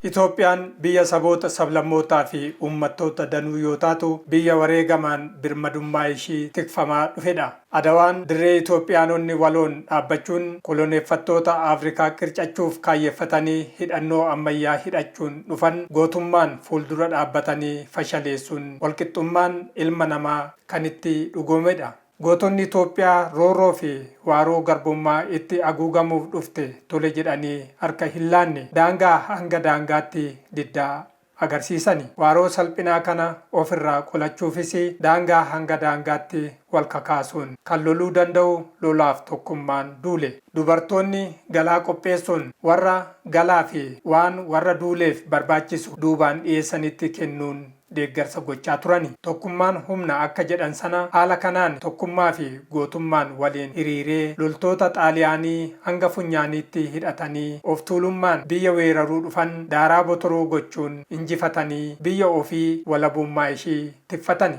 Itoophiyaan biyya saboota sablammootaa fi uummattoota danuu yoo taatu biyya wareegamaan birmadummaa ishii tikfamaa dhufedha. Adawaan dirree Itoophiyaanonni waloon dhaabbachuun koloneeffattoota Afrikaa qircachuuf kaayeffatanii hidhannoo ammayyaa hidhachuun dhufan gootummaan fuuldura dhaabbatanii fashaleessuun walqixxummaan ilma namaa kan itti dhugoomedha. Gootonni Itoophiyaa rooroo fi waaroo garbummaa itti haguugamuuf dhufte tole jedhanii harka hin laanne daangaa hanga daangaatti diddaa agarsiisani. Waaroo salphinaa kana ofirraa qolachuufis daangaa hanga daangaatti wal kakaasuun kan loluu danda'u lolaaf tokkummaan duule. Dubartoonni galaa qopheessuun warra galaa fi waan warra duuleef barbaachisu duubaan dhiyeessanitti kennuun deeggarsa gochaa turani. Tokkummaan humna akka jedhan sana haala kanaan tokkummaa fi gootummaan waliin hiriiree loltoota Xaaliyaanii hanga funyaaniitti hidhatanii of tuulummaan biyya weeraruu dhufan daaraa botoroo gochuun injifatanii biyya ofii walabummaa ishii tiffatani.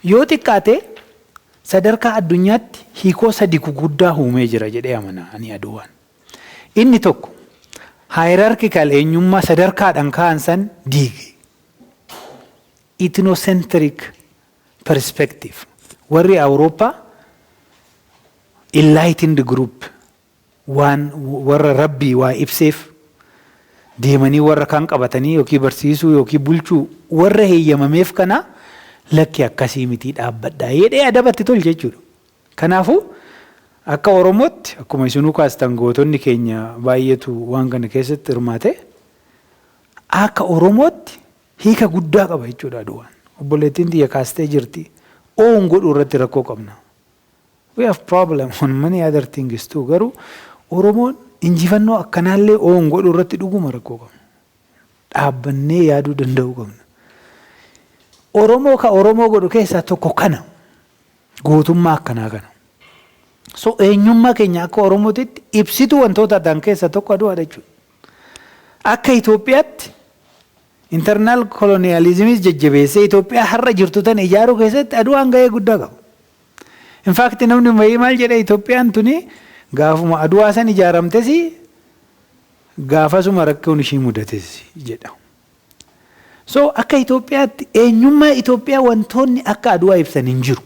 Yoo xiqqaate sadarkaa addunyaatti hiikoo sadi guguddaa uumee jira jedhee amana ani Adawaan. Inni tokko hierarchical eenyummaa sadarkaadhaan ka'an san diige. Ethnocentric perspective. Warri Awurooppaa enlightened group waan warra rabbii waa ibseef deemanii warra kan qabatanii yookiin barsiisuu yookiin bulchuu warra heeyyamameef kana lakki akkasii miti dhaabbadhaa jedhee adabatti tol jechuudha. Kanaafuu akka Oromootti akkuma isinuu kaastan gootonni keenya baay'eetu waan kana keessatti hirmaate akka Oromootti hiika guddaa qaba jechuudha Adawaan. Obboleettiin tiyya kaastee jirti. Oon godhu irratti rakkoo qabna. We have problem on many other things too. Garuu Oromoon injifannoo akkanaallee oon godhu irratti dhuguma rakkoo qabna. Dhaabbannee yaaduu danda'uu qabna. Oromoo godhu keessaa tokko kana. Gootummaa akkanaa kana. So eenyummaa keenya akka Oromootitti ibsituu wantoota adaan keessaa tokko Aduwaadha jechuudha. Akka Itoophiyaatti internal colonialism jajjabeessee Itoophiyaa har'a jirtu tan ijaaruu keessatti Aduwaan gahee guddaa qaba. In fact namni maal jedhee Itoophiyaan tuni gaafuma Aduwaa san ijaaramtes gaafasuma rakkoon ishii mudates jedha. So akka Itoophiyaatti eenyummaa Itoophiyaa wantoonni akka Aduwaa ibsan hin jiru.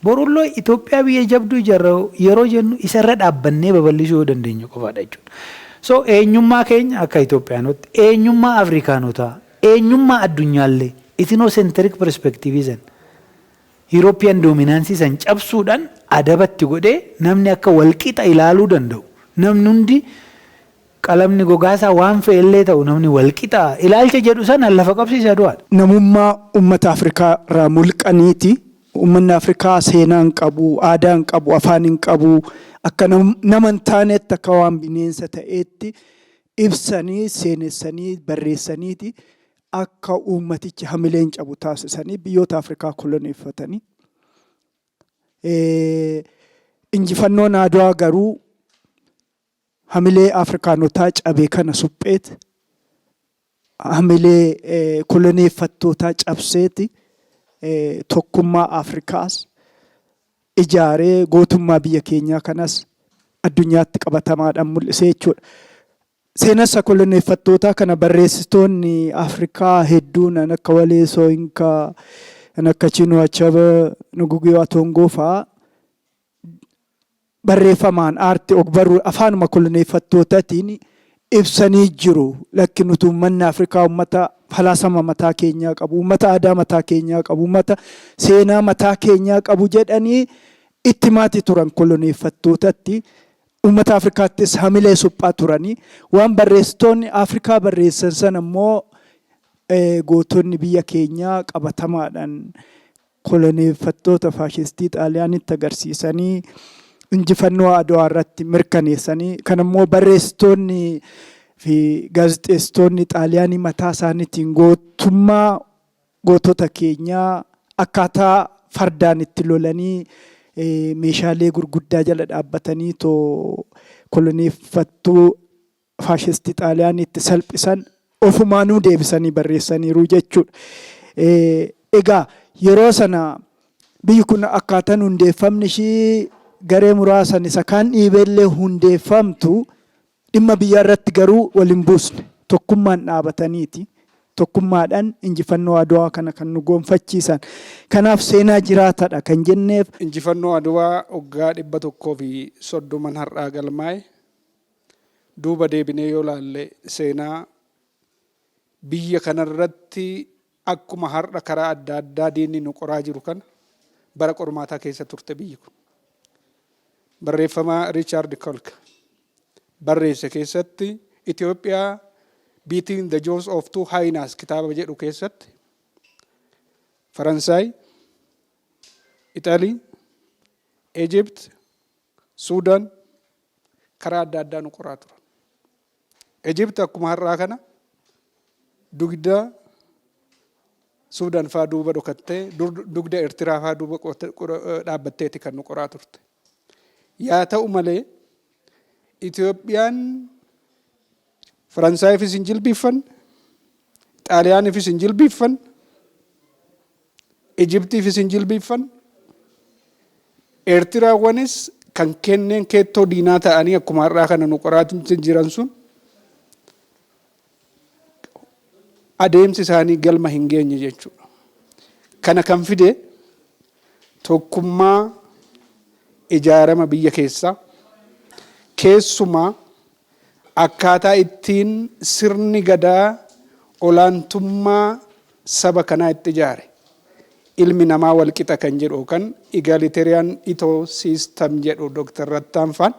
Borulloo Itoophiyaa biyya jabduu ijaaruu yeroo jennu isarra dhaabbannee babal'isuu dandeenya qofaadha jechuudha. So eenyummaa keenya akka Itoophiyaanotti, eenyummaa Afrikaanotaa, eenyummaa addunyaallee ethnocentric perspectivism European dominance san cabsuudhaan adabatti godhee namni akka walqixa ilaaluu danda'u. Namni hundi qalamni gogaasaa waan fe'ellee ta'u namni walqixa ilaalcha jedhu sana lafa qabsiisa Aduwaadha. Namummaa uummata Afrikaa irraa mulqaniiti. Uummanni Afrikaa seenaa hin qabu, aadaa hin qabu, afaan hin qabu. Akka nama hin taanetti akka waan bineensa ta'eetti ibsanii, seenessanii, barreessaniiti akka uummatichi hamileen cabu taasisanii biyyoota Afrikaa koloneeffatanii. Injifannoon Adwaa garuu hamilee Afrikaanotaa cabee kana supheeti. Hamilee koloneeffattootaa cabseeti. Tokkummaa Afrikaas ijaaree gootummaa biyya keenyaa kanas addunyaatti qabatamaadhaan mul'isee jechuudha. Seenessa koloneeffattootaa kana barreessitoonni Afrikaa hedduun akka Walee Soyinkaa, akka Chinua Achebe, Ngugi wa Thiong'o fa'aa barreeffamaan aartii ogbarruu afaanuma koloneeffattootaatiin ibsanii jiru. Lakki nuti uummanni Afrikaa uummata falaasama mataa keenyaa qabu, uummata aadaa mataa keenyaa qabu, uummata seenaa mataa keenyaa qabu jedhanii itti maatii turan koloneeffattootatti. Uummata Afrikaattis hamilee suphaa turanii waan barreessitoonni Afrikaa barreessan sana immoo gootonni biyya keenyaa qabatamaadhaan koloneeffattoota faashistii Xaaliyaanitti agarsiisanii injifannoo Adwaa irratti mirkaneessanii kan immoo barreessitoonni fi gaazexeessitoonni Xaaliyaanii mataa isaaniitiin gootummaa gootota keenyaa akkaataa fardaan itti lolanii meeshaalee gurguddaa jala dhaabbatanii koloneeffattuu faashistii Xaaliyaanii itti salphisan ofumaanuu deebisanii barreessaniiru jechuudha. Egaa yeroo sana biyyi kun akkaataan hundeeffamni ishii garee muraasan isa kaan dhiibeellee hundeeffamtu dhimma biyya irratti garuu waliin buusne tokkummaan dhaabataniiti. Tokkummaadhaan injifannoo Adwaa kana kan nu gonfachiisan. Kanaaf seenaa jiraataadha kan jenneef. Injifannoo Adwaa waggaa 130 har'aa galmaa'e duuba deebinee yoo laalle seenaa biyya kanarratti akkuma har'a karaa adda addaa diinni nu qoraa jiru kana bara qormaataa keessa turte biyyi kun. Barreeffama Riichaard Kolk barreesse keessatti Itoophiyaa Between the Jaws of Two Hyenas kitaaba jedhu keessatti Faransaay, Italy, Egypt, Sudan karaa adda addaa nu qoraa turan. Egypt akkuma har'aa kana dugda Sudan faa duuba dhokattee dugda Eertiraa faa duuba dhaabbatteeti kan nu qoraa turte. Yaa ta'u malee Itoophiyaan Faransaayifis hin jilbiiffanne, Xaaliyaanifis hin jilbiiffanne, Ijiptiifis hin jilbiiffanne, Eertiraawwanis kan kenneen keettoo diinaa ta'anii akkuma har'aa kana nu qoraa jiran sun adeemsi isaanii galma hin geenye jechuudha. Kana kan fide tokkummaa ijaarama biyya keessaa keessumaa akkaataa ittiin sirni gadaa olaantummaa saba kanaa itti ijaare ilmi namaa walqixa kan jedhu kan egalitarian ecosystem jedhu Dr. Rattaanfaan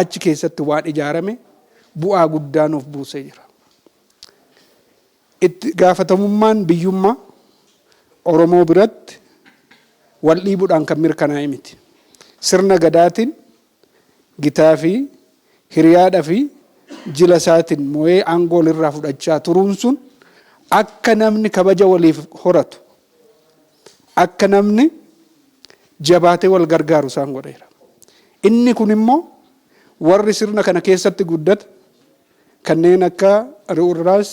achi keessatti waan ijaarame bu'aa guddaa nuuf buusee jira. Itti gaafatamummaan biyyummaa Oromoo biratti wal dhiibuudhaan kan mirkanaa'e miti. Sirna gadaatiin gitaa fi hiriyaadhaa fi jila isaatiin moo'ee aangoo irraa fudhachaa turuun sun akka namni kabaja waliif horatu, akka namni jabaatee wal gargaaru isaan godheera. Inni kun immoo warri sirna kana keessatti guddate kanneen akka Ri'urraas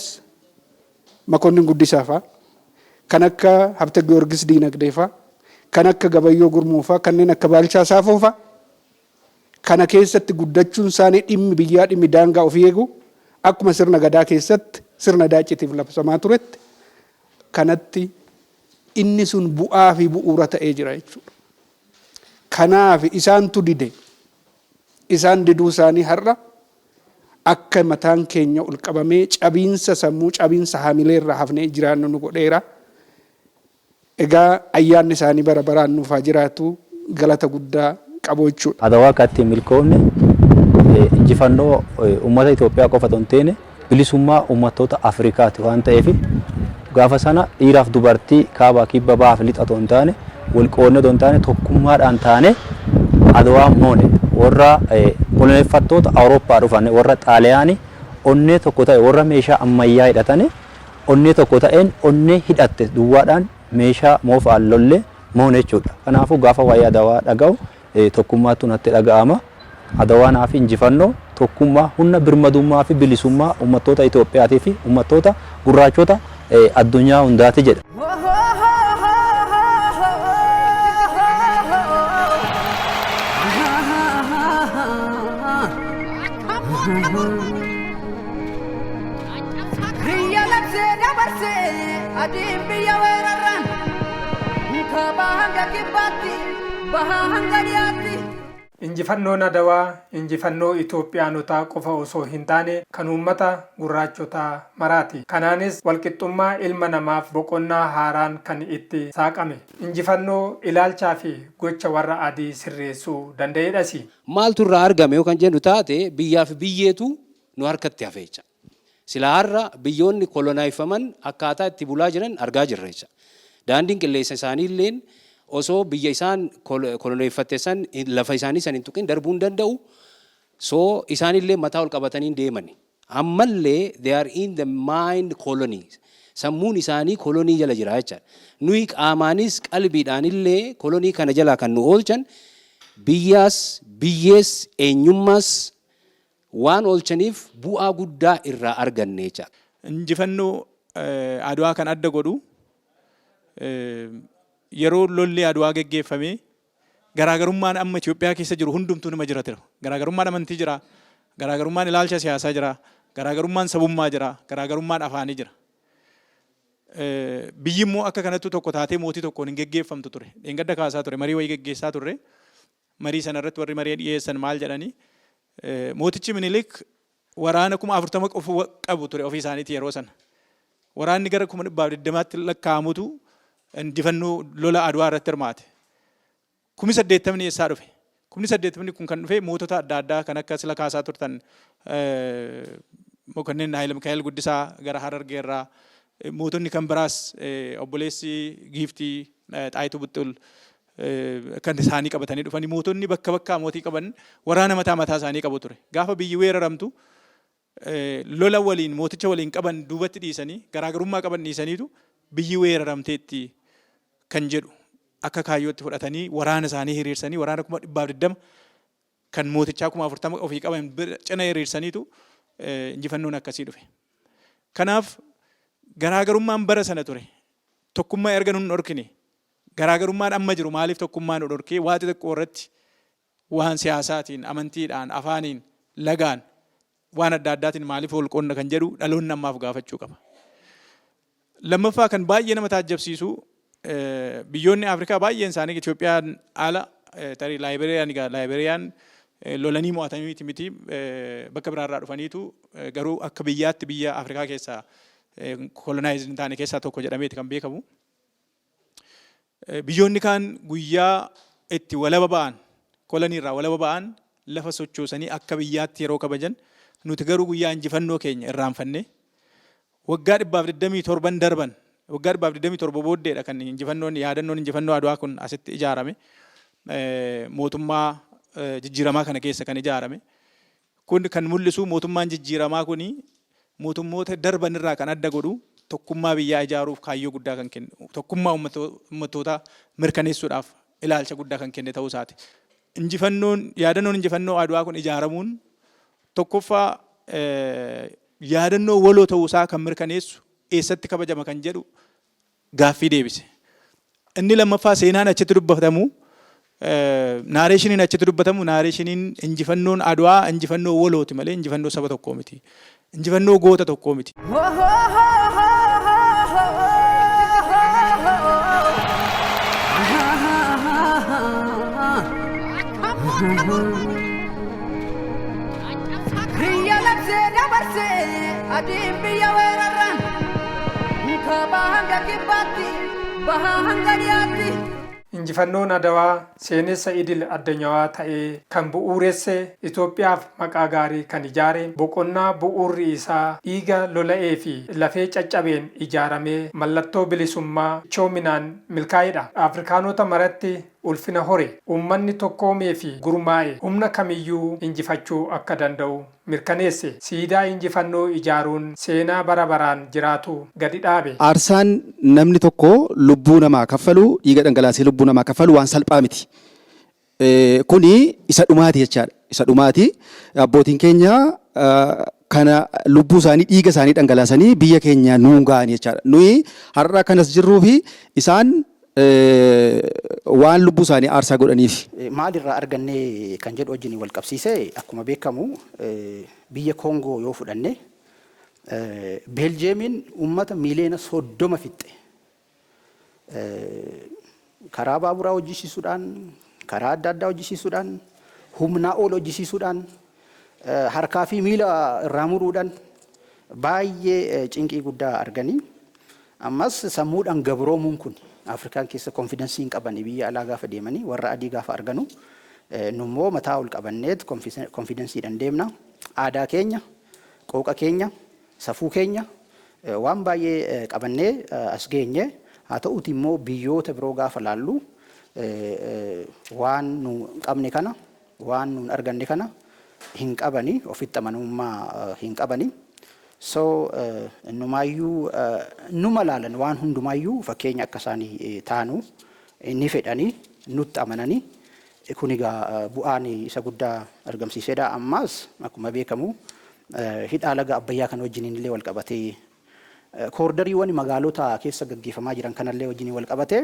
Makonnin Guddisaa fa'aa, kan akka Habte Giyoorgis Diinagdee fa'aa, kan akka Gabayyoo Gurmuu fa'aa, kanneen akka Baalchaa Saafoo fa'aa kana keessatti guddachuun isaanii dhimmi biyyaa dhimmi daangaa ofii eegu akkuma sirna gadaa keessatti sirna daacitiif labsamaa turetti kanatti inni sun bu'aa fi bu'uura ta'ee jira jechuudha. Kanaaf isaantu dide. Isaan diduu isaanii har'a akka mataan keenya ol qabamee cabiinsa sammuu cabiinsa hamilee irraa hafnee jiraannu nu godheera. Egaa ayyaanni isaanii bara baraan nuuf haa jiraatu galata guddaa qabu jechuudha. Adawaa akkatti milkoomne injifannoo uummata Itoophiyaa qofa osoo hin taane bilisummaa uummattoota Afrikaati waan ta'eef gaafa sana dhiiraaf dubartii kaabaa kibba baaf lixa osoo hin taane wal qoodne osoo hin taane tokkummaadhaan taane Adawaa moone warra koloneeffattoota Awurooppaa dhufan warra Xaaliyaanii onnee tokko ta'e warra meeshaa ammayyaa hidhatanii onnee tokko ta'een onnee hidhatte duwwaadhaan meeshaa moofaan lollee moone jechuudha. Kanaafuu gaafa waa'ee Adawaa dhaga'u tokkummaatu natti dhaga'ama. Adawaanaa fi injifannoo tokkummaa humna birmadummaa fi bilisummaa uummattoota Itoophiyaatii fi uummattoota gurraachota addunyaa hundaati jedha. Injifannoon Adawaa injifannoo Itoophiyaanotaa qofa osoo hin taane kan uummata gurraachotaa maraati. Kanaanis walqixxummaa ilma namaaf boqonnaa haaraan kan itti saaqame. Injifannoo ilaalchaa fi gocha warra adii sirreessuu danda'edhasi. Maaltu irraa argame yookaan jennu taate biyyaaf biyyeetu nu harkatti hafe jecha. Sila har'a biyyoonni kolonaayifaman akkaataa itti bulaa jiran argaa jirra jecha. Daandiin qilleensa isaanii illeen osoo biyya isaan koloneeffatte san lafa isaanii san hin tuqin darbuu hin danda'u. So isaanillee mataa ol qabatanii deemani. Ammallee they are in the mind colony. Sammuun isaanii kolonii jala jira jechuudha. Nuyi qaamaanis qalbiidhaanillee kolonii kana jala kan nu oolchan biyyaas biyyees eenyummaas waan oolchaniif bu'aa guddaa irraa arganne jechuudha. Injifannoo Adwaa kan adda godhu yeroo lolli Adwaa geggeeffame garaagarummaan amma Itoophiyaa keessa jiru hundumtuu nima jira ture. Garaagarummaan amantii jira, garaagarummaan ilaalcha siyaasaa jira, garaagarummaan sabummaa jira, garaagarummaan afaanii jira. Biyyi immoo akka kanattu tokko taatee mootii tokkoon hin geggeeffamtu ture. Dheengadda kaasaa ture, marii wayii geggeessaa turre. Marii sana irratti warri marii dhiyeessan maal jedhanii mootichi Minilik waraana 40,000 qabu ture ofii isaaniiti yeroo sana. Waraanni gara 120,000tti lakkaa'amutu injifannoo lola Adwaa irratti hirmaate. 80,000 eessaa dhufe? 80,000 kun kan dhufe mootota adda addaa kan akka sila kaasaa turtan Mokonnin Haayile Mikaa'el Guddisaa gara Harargee irraa mootonni kan biraas obboleessi Giiftii Xaayituu Buxxul kan isaanii qabatanii dhufanii mootonni bakka bakkaa mootii qaban waraana mataa mataa isaanii qabu ture. Gaafa biyyi weeraramtu lola waliin mooticha waliin qaban duubatti dhiisanii garaagarummaa qaban dhiisaniitu biyyi weeraramteetti kan jedhu akka kaayyootti fudhatanii waraana isaanii hiriirsanii waraana 120 kan mootichaa 40,000 ofii qaban cina hiriirsaniitu injifannoon akkasii dhufe. Kanaaf garaagarummaan bara sana ture tokkummaa erga nun dhorkine garaagarummaan amma jiru maaliif tokkummaan nu dhorkee waati tokko irratti waan siyaasaatiin amantiidhaan afaaniin lagaan waan adda addaatiin maaliif wal qoonna kan jedhu dhaloonni ammaaf gaafachuu qaba. Lammaffaa kan baay'ee nama taajjabsiisu biyyoonni Afrikaa baay'een isaanii Itoophiyaan ala tarii Laayiberiyaan lolanii mo'atanii miti bakka biraarraa dhufaniitu garuu akka biyyaatti biyya Afrikaa keessaa kolonaayiz hin taane keessaa tokko jedhameeti kan beekamu. Biyyoonni kaan guyyaa itti walaba ba'an koloniirraa walaba ba'an lafa sochoosanii akka biyyaatti yeroo kabajan nuti garuu guyyaa injifannoo keenya irraanfanne waggaa 127 darban waggaa 127 booddeedha kan injifannoon yaadannoon injifannoo Adwaa kun asitti ijaarame mootummaa jijjiiramaa kana keessa kan ijaarame kun kan mul'isu mootummaan jijjiiramaa kuni mootummoota darban irraa kan adda godhu tokkummaa biyyaa ijaaruuf kaayyoo guddaa kan kennu tokkummaa uummattoota mirkaneessuudhaaf ilaalcha guddaa kan kenne ta'uu isaati. Yaadannoon injifannoo Adwaa kun ijaaramuun tokkoffaa yaadannoo waloo ta'uu isaa kan mirkaneessu eessatti kabajama kan jedhu gaaffii deebise. Inni lammaffaa seenaan achitti dubbatamu naareeshiniin achitti dubbatamu naareeshiniin injifannoon Adwaa injifannoo walooti malee injifannoo saba tokkoo miti. Injifannoo goota tokkoo miti. Biyya labsee dabarsee adiin biyya weerarran kaabaa hanga kibbaatti bahaa hanga dhiyaatti. Injifannoon Adwaa seenessa idil addunyaa ta'ee kan bu'uuresse Itoophiyaaf maqaa gaarii kan ijaare boqonnaa bu'uurri isaa dhiiga lola'ee fi lafee caccabeen ijaaramee mallattoo bilisummaa choominaan milkaa'edha. Afrikaanota maratti ulfina hore ummanni tokkoomee fi gurmaa'e humna kamiyyuu injifachuu akka danda'u mirkaneesse. Siidaa injifannoo ijaaruun seenaa bara baraan jiraatu gadi dhaabe. Aarsaan namni tokko lubbuu namaa kaffalu dhiiga dhangalaasee lubbuu namaa kaffalu waan salphaa miti. Kuni isa dhumaati jechaadha. Isa dhumaati. Abbootiin keenya kana lubbuu isaanii dhiiga isaanii dhangalaasanii biyya keenya nuun ga'anii jechaadha. Nuyi har'a kanas jirruu fi isaan waan lubbuu isaanii aarsaa godhaniif. Maalirraa argannee kan jedhu wajjin wal qabsiisee akkuma beekamu biyya Koongoo yoo fudhanne Beeljeemiin uummata miiliyoona 30 fixxe. Karaa baaburaa hojjisiisuudhaan, karaa adda addaa hojjisiisuudhaan, humnaa ol hojjisiisuudhaan, harkaa fi miila irraa muruudhaan baay'ee cinqii guddaa arganii ammas sammuudhaan gabroomuun kun Afrikaan keessa konfidensi hin qaban biyya alaa gaafa deemanii warra adii gaafa arganu nummoo mataa ol qabanneet konfidensiidhaan deemna. Aadaa keenya, qooqa keenya, safuu keenya waan baay'ee qabannee as geenye haa ta'uuti immoo biyyoota biroo gaafa laallu waan nu qabne kana waan nu arganne kana hin qabani ofitti amanummaa hin qabani. So numayyuu numa laalan waan hundumayyuu fakkeenya akka isaanii taanu inni fedhanii nutti amananii kun egaa bu'aan isa guddaa argamsiisedha. Ammas akkuma beekamu hidhaa laga Abbayyaa kan wajjiniin illee wal qabatee koordariiwwan magaalota keessa gaggeeffamaa jiran kanallee wajjiniin wal qabatee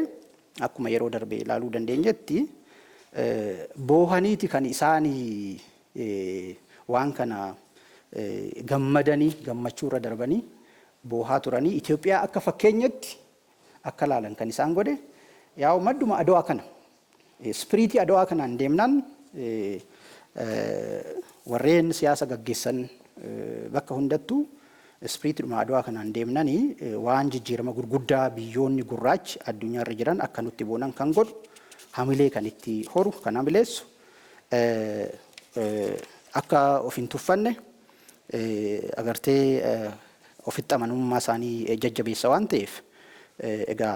akkuma yeroo darbe ilaaluu dandeenyetti boohaniiti kan isaanii waan kana gammadanii gammachuurra darbanii boohaa turanii Itoophiyaa akka fakkeenyatti akka laalan kan isaan godhe yaa madduma Adawaa kana spiriitii Adawaa kanaan deemnaan warreen siyaasa gaggeessan bakka hundattuu spiriitiidhuma Adawaa kanaan deemnanii waan jijjiirama gurguddaa biyyoonni gurraachi addunyaarra jiran akka nutti boonan kan godhu hamilee kan itti horu kan hamileessu akka of hin tuffanne agartee ofitti amanummaa isaanii jajjabeessa waan ta'eef egaa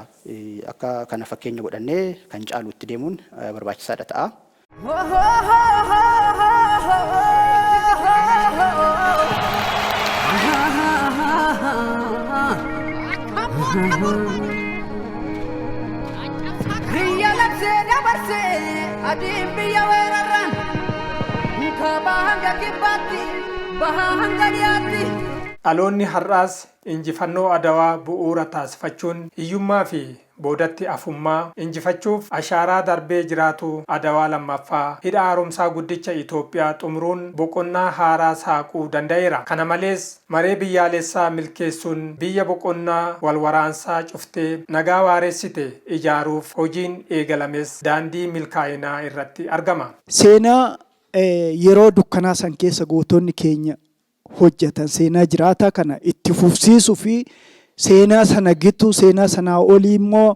akka kana fakkeenya godhannee kan caalu itti deemuun barbaachisaadha ta'a. Biyya labsee dabarsee adiin biyya weerarraan kaabaa hanga kibbaatti bahaa hanga dhiyaatti. Dhaloonni har'aas injifannoo Adawaa bu'uura taasifachuun hiyyummaa fi boodatti afummaa injifachuuf ashaaraa darbee jiraatu Adawaa lammaffaa hidha haaromsaa guddicha Itoophiyaa xumuruun boqonnaa haaraa saaquu danda'eera. Kana malees maree biyyaalessaa milkeessuun biyya boqonnaa walwaraansaa cuftee nagaa waaressite ijaaruuf hojiin eegalames daandii milkaa'inaa irratti argama. Seenaa yeroo dukkanaa san keessa gootonni keenya hojjetan seenaa jiraataa kana itti fufsiisuu fi seenaa sana gitu seenaa sanaa olii immoo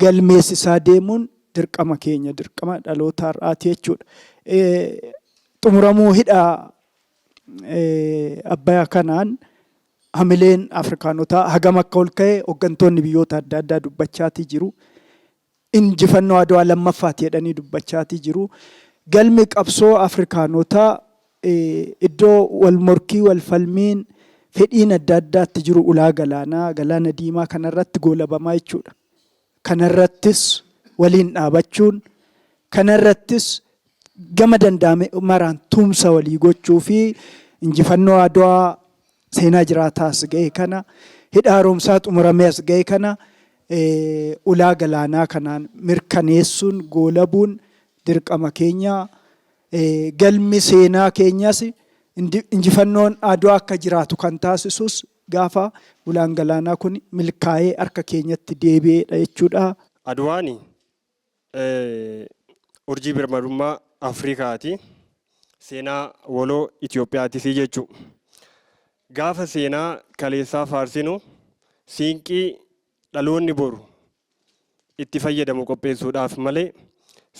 galmeessisaa deemuun dirqama keenya dirqama dhaloota har'aati jechuudha. Xumuramuu hidha Abbayyaa kanaan hamileen Afrikaanotaa hagam akka ol ka'e hooggantoonni biyyoota adda addaa dubbachaatii jiru. Injifannoo Adawaa lammaffaati jedhanii dubbachaatii jiru. Galmi qabsoo Afrikaanotaa iddoo wal morkii wal falmiin fedhiin adda addaatti jiru ulaa galaana diimaa kanarratti goolabamaa jechuudha. Kanarrattis waliin dhaabachuun kanarrattis gama danda'ame maraan tumsa walii gochuu fi injifannoo Adawaa seenaa jiraataas ga'e kana hidha haaromsaa xumuramees ga'e kana ulaa galaanaa kanaan mirkaneessuun goolabuun dirqama keenya. Galmi seenaa keenyas injifannoon Adawaa akka jiraatu kan taasisus gaafa ulaan galaanaa kun milkaa'ee harka keenyatti deebi'eedha jechuudha. Adawaan urjii birmadummaa Afrikaati. Seenaa waloo Itoophiyaatis jechuudha. Gaafa seenaa kaleessaa faarsinu siinqii dhaloonni boru itti fayyadamu qopheessuudhaaf malee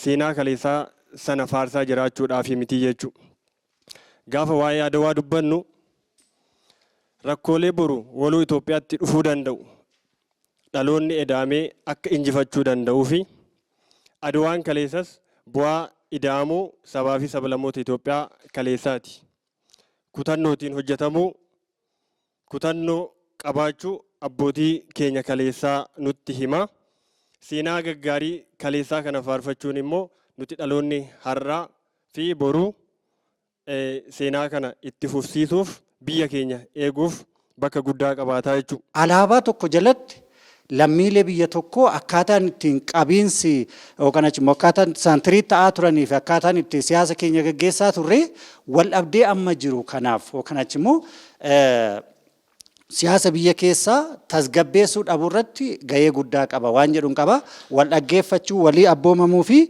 seenaa kaleessaa sana faarsaa jiraachuudhaaf miti jechuudha. Gaafa waa'ee Adawaa dubbannu rakkoolee boru waloo Itoophiyaatti dhufuu danda'u dhaloonni edaamee akka injifachuu danda'uu fi Adawaan kaleessas bu'aa ida'amuu sabaa fi sablammoota Itoophiyaa kaleessaati. Kutannootiin hojjetamuu kutannoo qabaachuu abbootii keenya kaleessaa nutti hima. Seenaa gaggaarii kaleessaa kana faarfachuun immoo nuti dhaloonni har'aa fi boruu seenaa kana itti fufsiisuuf biyya keenya eeguuf bakka guddaa qabaataa jechuudha. Alaabaa tokko jalatti lammiilee biyya tokkoo akkaataan ittiin qabiinsi yookaan immoo akkaataan saantirii ta'aa turanii fi akkaataan itti siyaasa keenya gaggeessaa turre wal dhabdee amma jiru kanaaf yookaan immoo siyaasa biyya keessaa tasgabbeessuu dhabuu irratti gahee guddaa qaba waan jedhuun qaba. Wal dhaggeeffachuu walii abboomamuu fi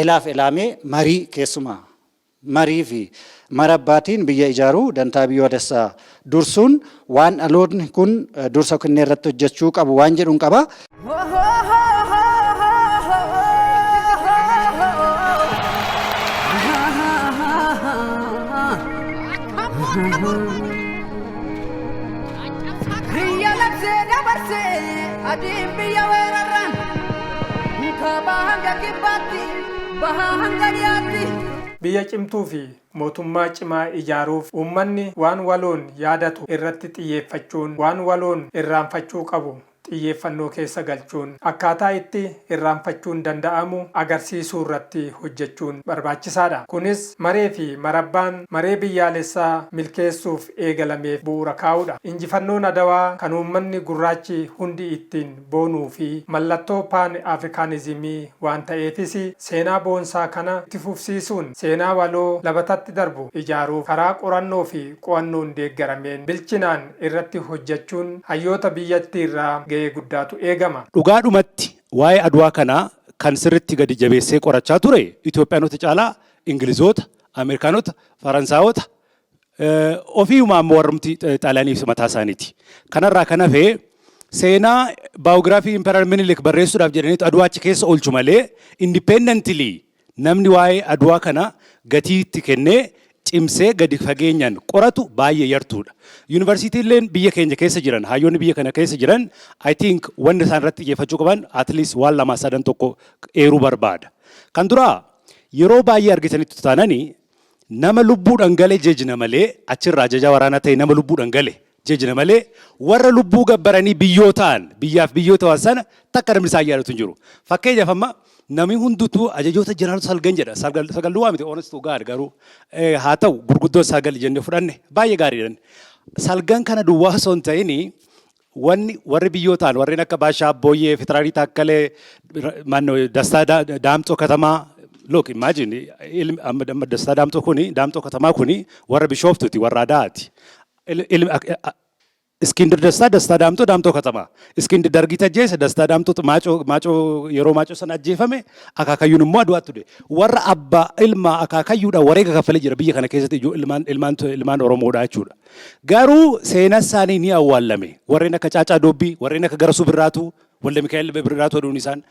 elaaf elaamee marii keessumaa marii fi marabbaatiin biyya ijaaruu dantaa biyyoolessaa dursuun waan dhaloonni kun dursa kennee irratti hojjechuu qabu waan jedhuun qaba. Biyya labsee dabarsee adiin biyya weerarraan kaabaa hanga kibbaatti bahaa hanga dhiyaatti. Biyya cimtuu fi mootummaa cimaa ijaaruuf uummanni waan waloon yaadatu irratti xiyyeeffachuun waan waloon irraanfachuu qabu xiyyeeffannoo keessa galchuun akkaataa itti irraanfachuun danda'amu agarsiisuu irratti hojjechuun barbaachisaadha. Kunis maree fi marabbaan maree biyyaalessaa milkeessuuf eegalameef bu'uura kaa'udha. Injifannoon Adawaa kan uummanni gurraachi hundi ittiin boonuu fi mallattoo paan afrikaanizimii waan ta'eefis seenaa boonsaa kana itti fufsiisuun seenaa waloo labatatti darbu ijaaruuf karaa qorannoo fi qo'annoon deeggarameen bilchinaan irratti hojjechuun hayyoota biyyattii irraa guddaatu eegama. Dhugaadhumatti waa'ee Adwaa kanaa kan sirriitti gadi jabeessee qorachaa ture Itoophiyaanota caalaa Ingilizoota, Ameerikaanota, Faransaayota ofiimaa ammoo warrumti Xaaliyaaniif mataa isaaniiti. Kanarraa kan hafee seenaa baayogiraafii Imperaal Minilik barreessuudhaaf jedhaniitu Adwaa achi keessa oolchu malee independently namni waa'ee Adwaa kana gatiitti kennee cimsee gadi fageenyaan qoratu baay'ee yartuudha. Yuunivarsiitiileen biyya keenya keessa jiran, hayyoonni biyya kana keessa jiran, I think wanti isaan irratti xiyyeeffachuu qaban at least waan lama sadan tokko eeruu barbaada. Kan duraa yeroo baay'ee argitanitti taananii nama lubbuudhaan gale jejna malee achirraa ajajaa waraanaa ta'e nama lubbuudhaan gale jejna malee warra lubbuu gabbaranii biyyootaan biyyaaf biyyoota waan sana takka namni isaan yaadatu hin jiru. Fakkeenyaaf amma namni hunduutu ajajoota jiraatu salgan jedha. Sagaluu waa miti oonistuu gaari garuu haa ta'u gurguddoo sagal jennee fudhanne baay'ee gaariidha. Salgan kana duwwaa osoo hin ta'in wanni warri biyyootaan warreen akka Baashaa Booyyee, Fitiraarii Taakkalee, Dastaa Daamxoo Katamaa look imagine Dastaa Daamxoo Katamaa kuni warra Bishooftuuti warra Adaati. Iskindir Dastaa Daamxoo Katamaa. Iskindir Dargii ajjeese Dastaa Daamxoo maacoo yeroo maacoo sana ajjeefame akaakayyuun immoo Adwaatti ture. Warra abbaa ilmaa akaakayyuudha wareega kaffalee jira biyya kana keessatti ilmaan Oromoodha jechuudha. Garuu seenaa isaanii ni awwaallame. Warreen akka Caacaa Doobbii, warreen akka Garasuu Birraatuu, Walda Mikaa'el Birraatuu aduun isaan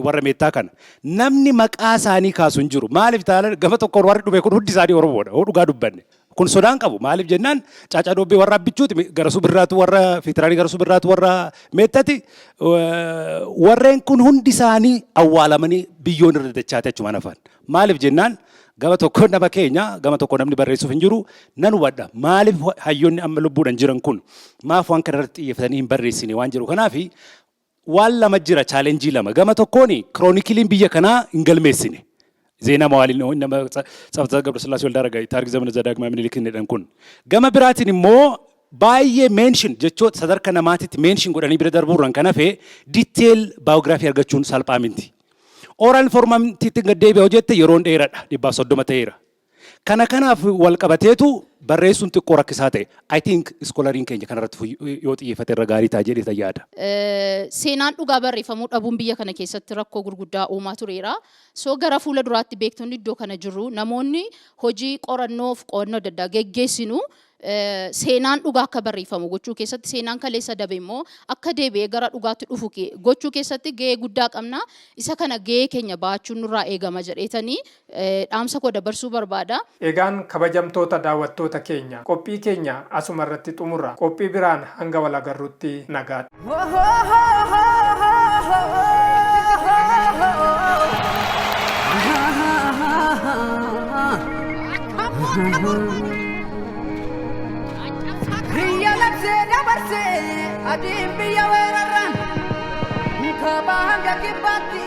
warra meettaa kana. Namni maqaa isaanii kaasu hin jiru. Maaliif taanaan gama tokkoon warri dhufe kun hundi isaanii Oromoodha. Dhugaa dubbanne. Kun sodaan qabu. Maaliif jennaan Caacaa Doobbii warra abbichuuti, Garasuu Birraatuu warra Fitiraarii Garasuu Birraatuu warra meettati. Warreen kun hundi isaanii awwaalamanii biyyoon irra dachaate achumaan hafan. Maaliif jennaan gama tokkoon nama keenya gama tokkoon namni barreessuuf hin jiru nan hubadha. Maaliif hayyoonni amma lubbuudhaan jiran kun maaf waan kana irratti xiyyeeffatanii hin barreessine waan jiru kanaafi waan lama jira chaalenjii lama. Gama tokkoon kiroonikiliin biyya kanaa hin galmeessine. ዜና መዋዕል ነው እና ጸፍተ ገብረ ስላሴ ወልደ አረጋዊ ታሪክ ዘመነ ዘዳግማዊ ምኒልክ እንደን ኩን ገመ ብራቲን ሞ ባየ ሜንሽን ጀቾ ሰደርከ ነማቲት ሜንሽን ጎዳኒ ብረ ደርቡራን ከነፈ ዲቴል ባዮግራፊ ያርገቹን ሳልጳሚንቲ ኦራል ፎርማንቲ ትንገዴ ቢሆጀተ የሮን ዴራዳ ዲባ ሶዶመ ተይራ ከነከናፍ ወልቀበቴቱ በሬሱን ጥቆ ረክሳተ አይ ቲንክ ስኮላሪን ከኛ ከነረት ይወጥ ይፈተረ ጋሪ ታጀሪ ተያዳ ሴናን ዱጋ በሬፈሙ ዳቡን ብየ ከነ ከሰት ረኮ ጉርጉዳ ኡማ ቱሬራ ሶ ገራ ፉለ ዱራት ቤክቶን ዶ ከነ ጅሩ ነሞኒ ሆጂ ቆረኖፍ ቆኖ ደዳ ገጌሲኑ seenaan dhugaa akka barreeffamu gochuu keessatti seenaan kaleessa dabe immoo akka deebi'ee gara dhugaatti dhufu gochuu keessatti gahee guddaa qabna. Isa kana gahee keenya baachuun nurraa eegama jedheetanii dhaamsa koo dabarsuu barbaada. Egaan kabajamtoota daawwattoota keenya qophii keenya asuma irratti xumurra. Qophii biraan hanga wal agarrutti nagaadha. Biyya labsee dabarsee adiin biyya weerarraan kabaa hanga kibbaatti